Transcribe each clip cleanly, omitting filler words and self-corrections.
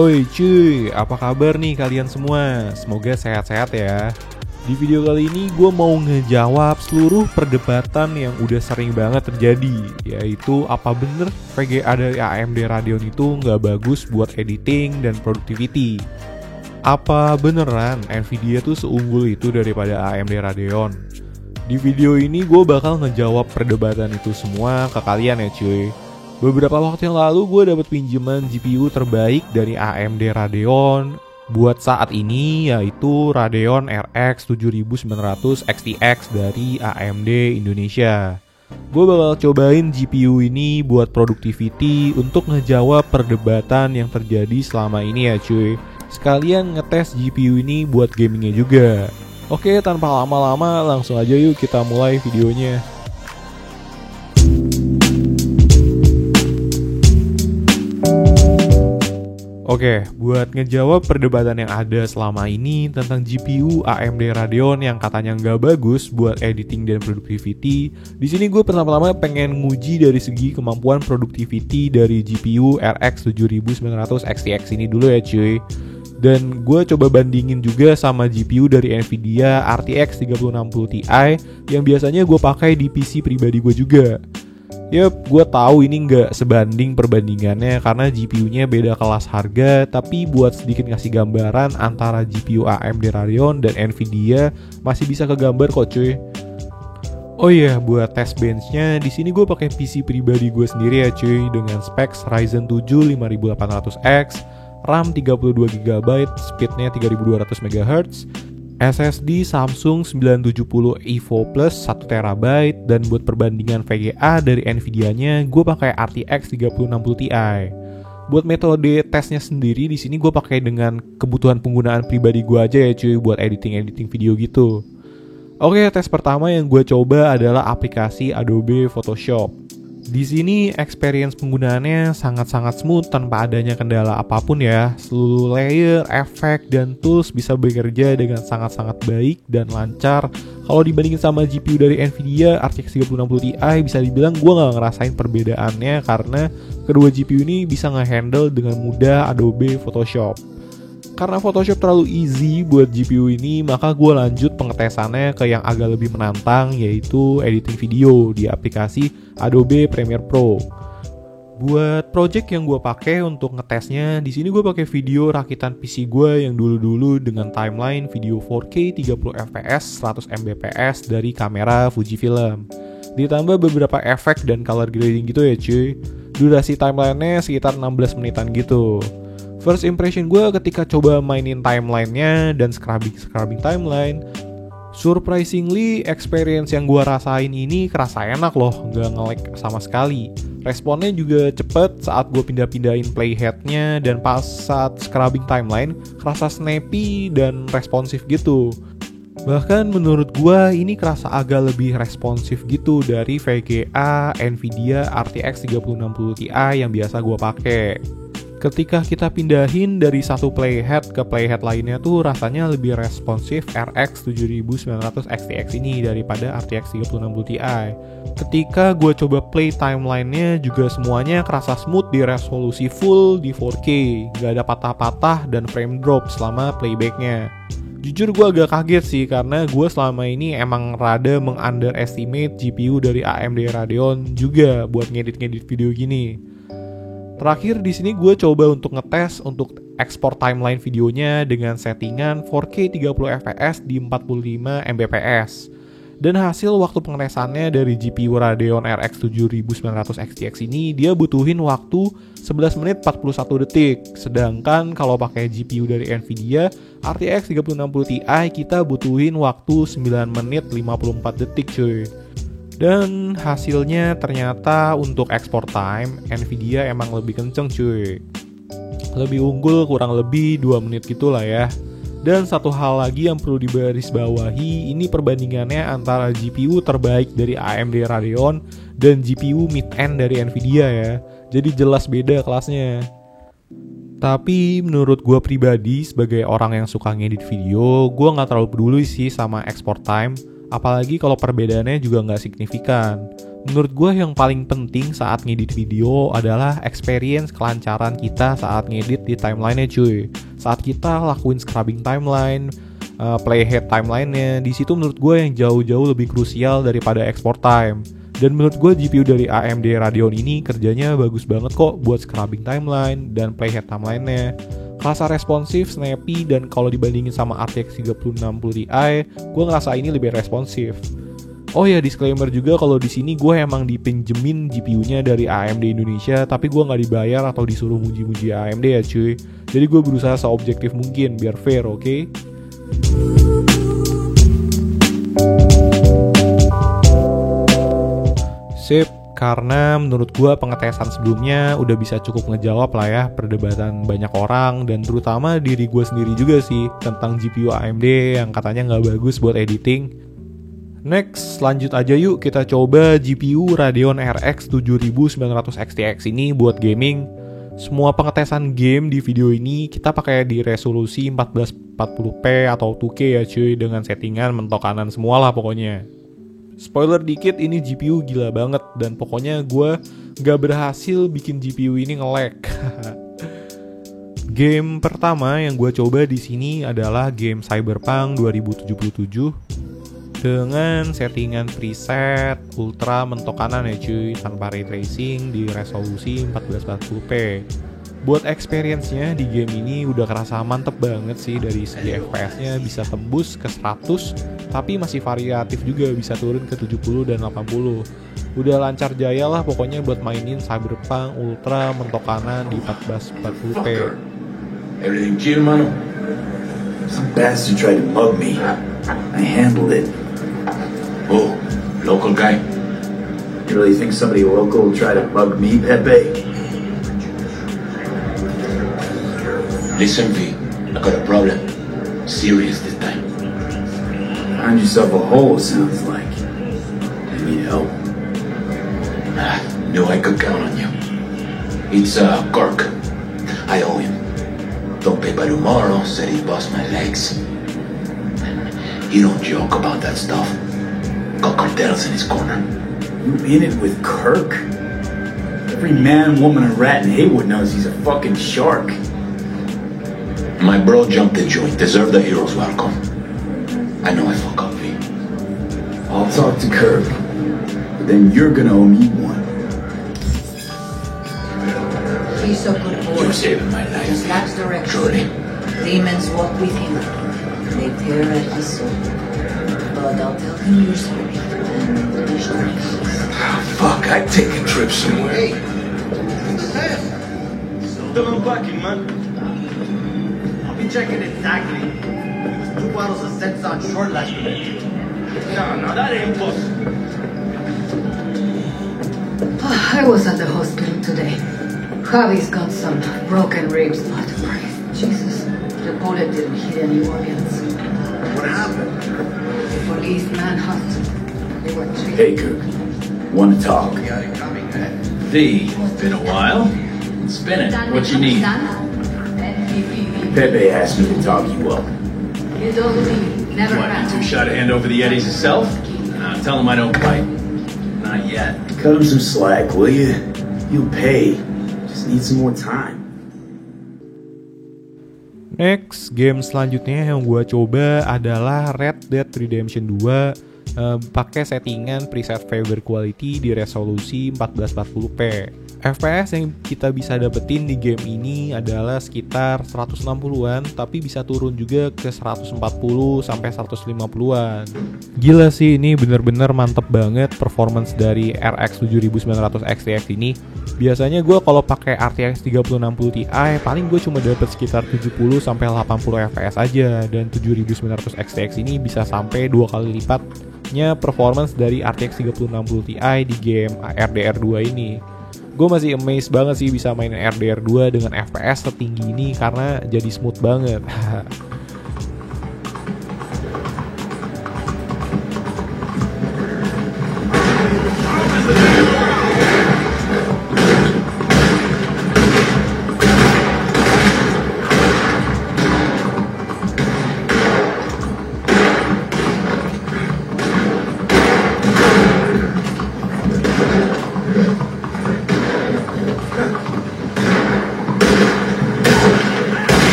Oi cuy, apa kabar nih kalian semua? Semoga sehat-sehat ya. Di video kali ini gue mau ngejawab seluruh perdebatan yang udah sering banget terjadi, yaitu apa bener VGA dari AMD Radeon itu nggak bagus buat editing dan productivity? Apa beneran Nvidia tuh seunggul itu daripada AMD Radeon? Di video ini gue bakal ngejawab perdebatan itu semua ke kalian ya cuy. Beberapa waktu yang lalu gue dapet pinjaman GPU terbaik dari AMD Radeon buat saat ini, yaitu Radeon RX 7900 XTX dari AMD Indonesia. Gue bakal cobain GPU ini buat productivity untuk ngejawab perdebatan yang terjadi selama ini ya cuy. Sekalian ngetes GPU ini buat gamingnya juga. Oke, tanpa lama-lama langsung aja yuk kita mulai videonya. Oke, buat ngejawab perdebatan yang ada selama ini tentang GPU AMD Radeon yang katanya nggak bagus buat editing dan productivity, di sini gue pertama-tama pengen nguji dari segi kemampuan productivity dari GPU RX 7900 XTX ini dulu ya cuy. Dan gue coba bandingin juga sama GPU dari Nvidia RTX 3060 Ti yang biasanya gue pakai di PC pribadi gue juga. Yap, gue tahu ini nggak sebanding perbandingannya karena GPU-nya beda kelas harga, tapi buat sedikit ngasih gambaran antara GPU AMD Radeon dan Nvidia masih bisa kegambar kok cuy. Oh iya, buat test benchnya di sini gue pakai PC pribadi gue sendiri ya cuy dengan specs Ryzen 7 5800X, RAM 32GB, speednya 3200 MHz, SSD Samsung 970 Evo Plus 1TB, dan buat perbandingan VGA dari Nvidia-nya gue pakai RTX 3060 Ti. Buat metode tesnya sendiri di sini gue pakai dengan kebutuhan penggunaan pribadi gue aja ya cuy buat editing video gitu. Oke, tes pertama yang gue coba adalah aplikasi Adobe Photoshop. Di sini experience penggunaannya sangat-sangat smooth tanpa adanya kendala apapun ya. Seluruh layer, efek, dan tools bisa bekerja dengan sangat-sangat baik dan lancar. Kalau dibandingin sama GPU dari Nvidia RTX 3060 Ti, bisa dibilang gue gak ngerasain perbedaannya karena kedua GPU ini bisa nge-handle dengan mudah Adobe Photoshop. Karena Photoshop terlalu easy buat GPU ini, maka gue lanjut pengetesannya ke yang agak lebih menantang, yaitu editing video di aplikasi Adobe Premiere Pro. Buat project yang gue pakai untuk ngetesnya, di sini gue pakai video rakitan PC gue yang dulu-dulu dengan timeline video 4K 30fps 100 Mbps dari kamera Fujifilm. Ditambah beberapa efek dan color grading gitu ya cuy. Durasi timelinenya sekitar 16 menitan gitu. First impression gue ketika coba mainin timelinenya dan scrubbing timeline, surprisingly experience yang gue rasain ini kerasa enak loh, gak nge-lag sama sekali. Responnya juga cepet saat gue pindah-pindahin playheadnya, dan pas saat scrubbing timeline kerasa snappy dan responsif gitu. Bahkan menurut gue ini kerasa agak lebih responsif gitu dari VGA Nvidia RTX 3060 Ti yang biasa gue pakai. Ketika kita pindahin dari satu playhead ke playhead lainnya tuh rasanya lebih responsif RX 7900 XTX ini daripada RTX 3060 Ti. Ketika gue coba play timelinenya juga semuanya kerasa smooth di resolusi full di 4K, gak ada patah-patah dan frame drop selama playbacknya. Jujur gue agak kaget sih karena gue selama ini emang rada meng-underestimate GPU dari AMD Radeon juga buat ngedit-ngedit video gini. Terakhir di sini gue coba untuk ngetes untuk ekspor timeline videonya dengan settingan 4K 30fps di 45 Mbps. Dan hasil waktu pengetesannya dari GPU Radeon RX 7900 XTX ini dia butuhin waktu 11 menit 41 detik. Sedangkan kalau pakai GPU dari Nvidia RTX 3060 Ti kita butuhin waktu 9 menit 54 detik cuy. Dan hasilnya ternyata untuk export time Nvidia emang lebih kenceng cuy. Lebih unggul kurang lebih 2 menit gitulah ya. Dan satu hal lagi yang perlu digarisbawahi, ini perbandingannya antara GPU terbaik dari AMD Radeon dan GPU mid-end dari Nvidia ya. Jadi jelas beda kelasnya. Tapi menurut gue pribadi sebagai orang yang suka ngedit video, gue gak terlalu peduli sih sama export time. apalagi kalau perbedaannya juga nggak signifikan. Menurut gue yang paling penting saat ngedit video adalah experience kelancaran kita saat ngedit di timeline-nya cuy. Saat kita lakuin scrubbing timeline, playhead timeline-nya, di situ menurut gue yang jauh-jauh lebih krusial daripada export time. Dan menurut gue GPU dari AMD Radeon ini kerjanya bagus banget kok buat scrubbing timeline dan playhead timeline-nya. Kerasa responsif, snappy, dan kalau dibandingin sama RTX 3060 Ti, gue ngerasa ini lebih responsif. Oh ya, disclaimer juga kalau di sini gue emang dipinjemin GPU-nya dari AMD Indonesia, tapi gue nggak dibayar atau disuruh muji-muji AMD ya cuy. Jadi gue berusaha seobjektif mungkin biar fair, oke? Sip, karena menurut gue pengetesan sebelumnya udah bisa cukup ngejawab lah ya perdebatan banyak orang dan terutama diri gue sendiri juga sih tentang GPU AMD yang katanya nggak bagus buat editing. Next, lanjut aja yuk kita coba GPU Radeon RX 7900 XTX ini buat gaming. Semua pengetesan game di video ini kita pakai di resolusi 1440p atau 2K ya cuy, dengan settingan mentok kanan semua lah pokoknya. Spoiler dikit, ini GPU gila banget dan pokoknya gue gak berhasil bikin GPU ini nge-lag. Game pertama yang gue coba di sini adalah game Cyberpunk 2077 dengan settingan preset ultra mentok kanan ya cuy, tanpa ray tracing di resolusi 1440p. Buat experience-nya di game ini udah kerasa mantep banget sih, dari segi FPS-nya bisa tembus ke 100, tapi masih variatif juga, bisa turun ke 70 dan 80. Udah lancar jaya lah pokoknya buat mainin Cyberpunk ultra mentok kanan di 1440p. Everything chill, mano? Some bastard tried to mug me. I handled it. Oh, local guy. You really think somebody local will try to mug me, Pepe? Listen, V, I got a problem. Serious this time. Find yourself a hole, sounds like. I need help. Knew I could count on you. It's Kirk. I owe him. Don't pay by tomorrow, said he bust my legs. He don't joke about that stuff. Got cartels in his corner. You in it with Kirk? Every man, woman, and rat in Haywood knows he's a fucking shark. My bro jumped the joint. Deserve the hero's welcome. I know I fuck up, V. I'll talk to Kirk. But then you're gonna owe me one. He's so good boy. You're saving my life. Just lacks direction. Truly. Demons walk with him. They tear at his soul. But I'll tell him you're sorry. And he's trying. Fuck, I'd take a trip somewhere. Hey! Still unpacking, man. I'll be checking exactly. He was 2 bottles of Sense on short last week. No, that ain't possible. I was at the hospital today. Javi's got some broken ribs, but praise Jesus, the bullet didn't hit any organs. What happened? The police manhunt. They were treated. Hey, Kirk. Want to talk? We got it coming, man. V, been a while. Spin it. What you need? Pepe asked me to talk you up. You told me, never What, mind. you two shot to hand over the Eddies yourself? Tell him I don't bite. Not yet. Cut him some slack, will you? You'll pay. Just need some more time. Next, game selanjutnya yang gue coba adalah Red Dead Redemption 2 pakai settingan preset Fiber Quality di resolusi 1440p. FPS yang kita bisa dapetin di game ini adalah sekitar 160-an, tapi bisa turun juga ke 140 sampai 150-an. Gila sih, ini bener-bener mantep banget performance dari RX 7900 XTX ini. Biasanya gue kalau pakai RTX 3060 Ti paling gue cuma dapet sekitar 70 sampai 80 FPS aja, dan 7900 XTX ini bisa sampai 2 kali lipatnya performance dari RTX 3060 Ti di game RDR2 ini. Gue masih amazed banget sih bisa mainin RDR2 dengan FPS setinggi ini karena jadi smooth banget.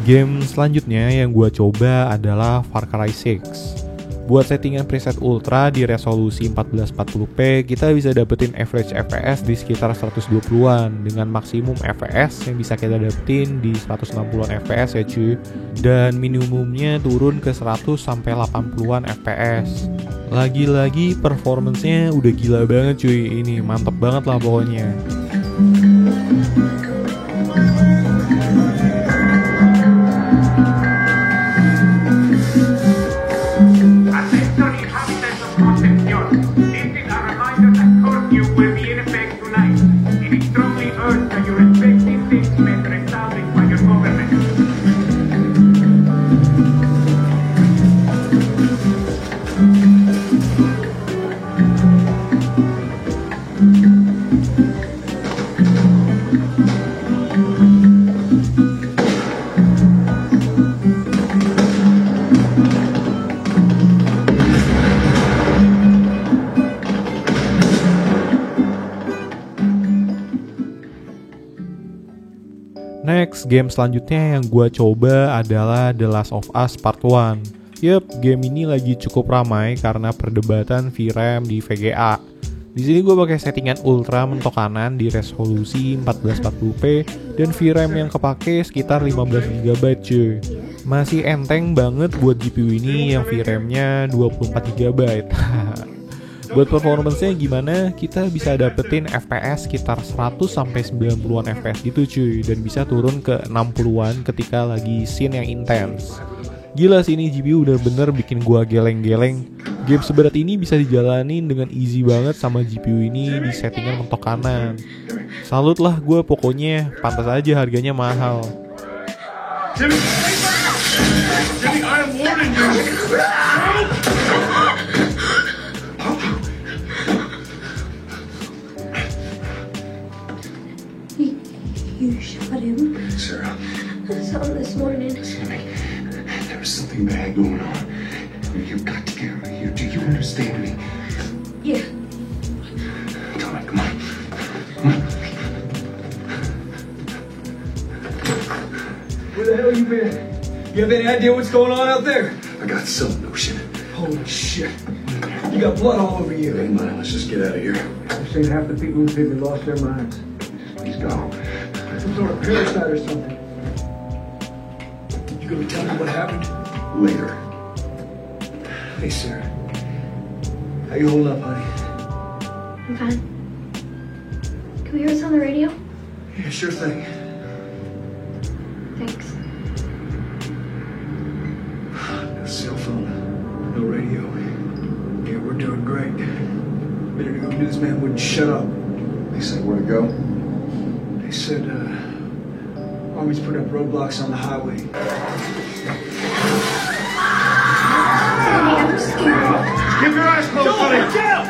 Game selanjutnya yang gue coba adalah Far Cry 6. Buat settingan preset ultra di resolusi 1440p, kita bisa dapetin average FPS di sekitar 120-an dengan maksimum FPS yang bisa kita dapetin di 160-an FPS ya cuy. Dan minimumnya turun ke 100 sampai 80-an FPS. Lagi-lagi performance-nya udah gila banget cuy, ini mantep banget lah pokoknya. Next, game selanjutnya yang gue coba adalah The Last of Us Part 1. Yup, game ini lagi cukup ramai karena perdebatan VRAM di VGA. Di sini gue pakai settingan ultra mentok kanan di resolusi 1440p dan VRAM yang kepake sekitar 15GB cuy. Masih enteng banget buat GPU ini yang VRAM-nya 24GB. Buat performance-nya gimana? Kita bisa dapetin FPS sekitar 100-90an FPS gitu cuy. Dan bisa turun ke 60an ketika lagi scene yang intens. Gila sih ini GPU udah bener bikin gua geleng-geleng. Game seberat ini bisa dijalanin dengan easy banget sama GPU ini di settingan mentok kanan. Salut lah gue pokoknya, pantas aja harganya mahal. Jimmy, I'm warning you. You shot him? Sarah, I saw him this morning. listen to me. There was something bad going on. You've got to get out of here. Do you understand me? Yeah. Come on, come on. Come on. Where the hell you been? You have any idea what's going on out there? I got some notion. Holy shit. You got blood all over you. Hey, man, let's just get out of here. I've seen half the people who say they lost their minds. Please go. Some sort of parasite or something. You gonna tell me what happened? Later. Hey, Sarah. How you holding up, honey? I'm fine. Can we hear us on the radio? Yeah, sure thing. Thanks. No cell phone, no radio. Yeah, we're doing great. A minute ago, newsman wouldn't shut up. They say where to go? They said, Army's put up roadblocks on the highway. Daddy, I'm scared. Keep your eyes closed, buddy! Down!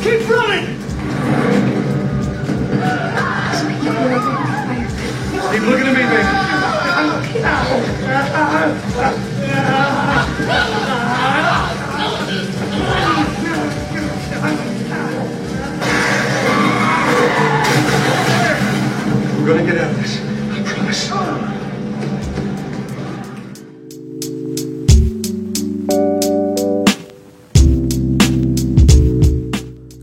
Keep running! Keep looking at me, baby. We're gonna get out of this. I promise.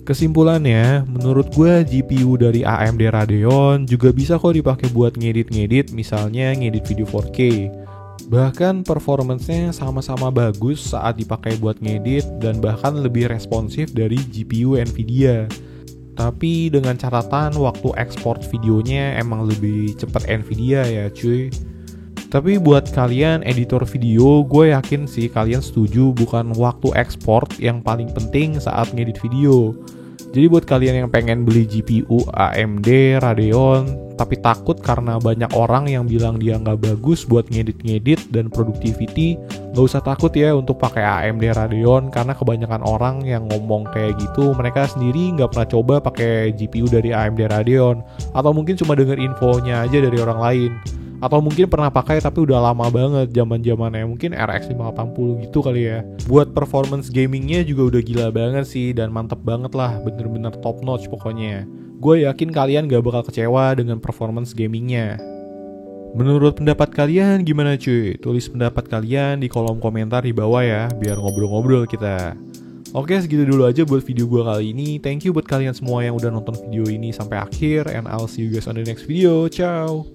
Kesimpulannya, menurut gue GPU dari AMD Radeon juga bisa kok dipakai buat ngedit-ngedit, misalnya ngedit video 4K. Bahkan performance-nya sama-sama bagus saat dipakai buat ngedit dan bahkan lebih responsif dari GPU Nvidia. Tapi dengan catatan waktu ekspor videonya emang lebih cepat Nvidia ya cuy. Tapi buat kalian editor video, gue yakin sih kalian setuju bukan waktu ekspor yang paling penting saat ngedit video. Jadi buat kalian yang pengen beli GPU AMD Radeon tapi takut karena banyak orang yang bilang dia nggak bagus buat ngedit-ngedit dan productivity, nggak usah takut ya untuk pakai AMD Radeon, karena kebanyakan orang yang ngomong kayak gitu mereka sendiri nggak pernah coba pakai GPU dari AMD Radeon, atau mungkin cuma denger infonya aja dari orang lain, atau mungkin pernah pakai tapi udah lama banget zaman-zamannya mungkin RX 580 gitu kali ya. Buat performance gamingnya juga udah gila banget sih dan mantep banget lah, bener-bener top notch pokoknya. Gue yakin kalian gak bakal kecewa dengan performance gamingnya. Menurut pendapat kalian gimana cuy? Tulis pendapat kalian di kolom komentar di bawah ya, biar ngobrol-ngobrol kita. Oke, segitu dulu aja buat video gue kali ini. Thank you buat kalian semua yang udah nonton video ini sampai akhir, and I'll see you guys on the next video. Ciao.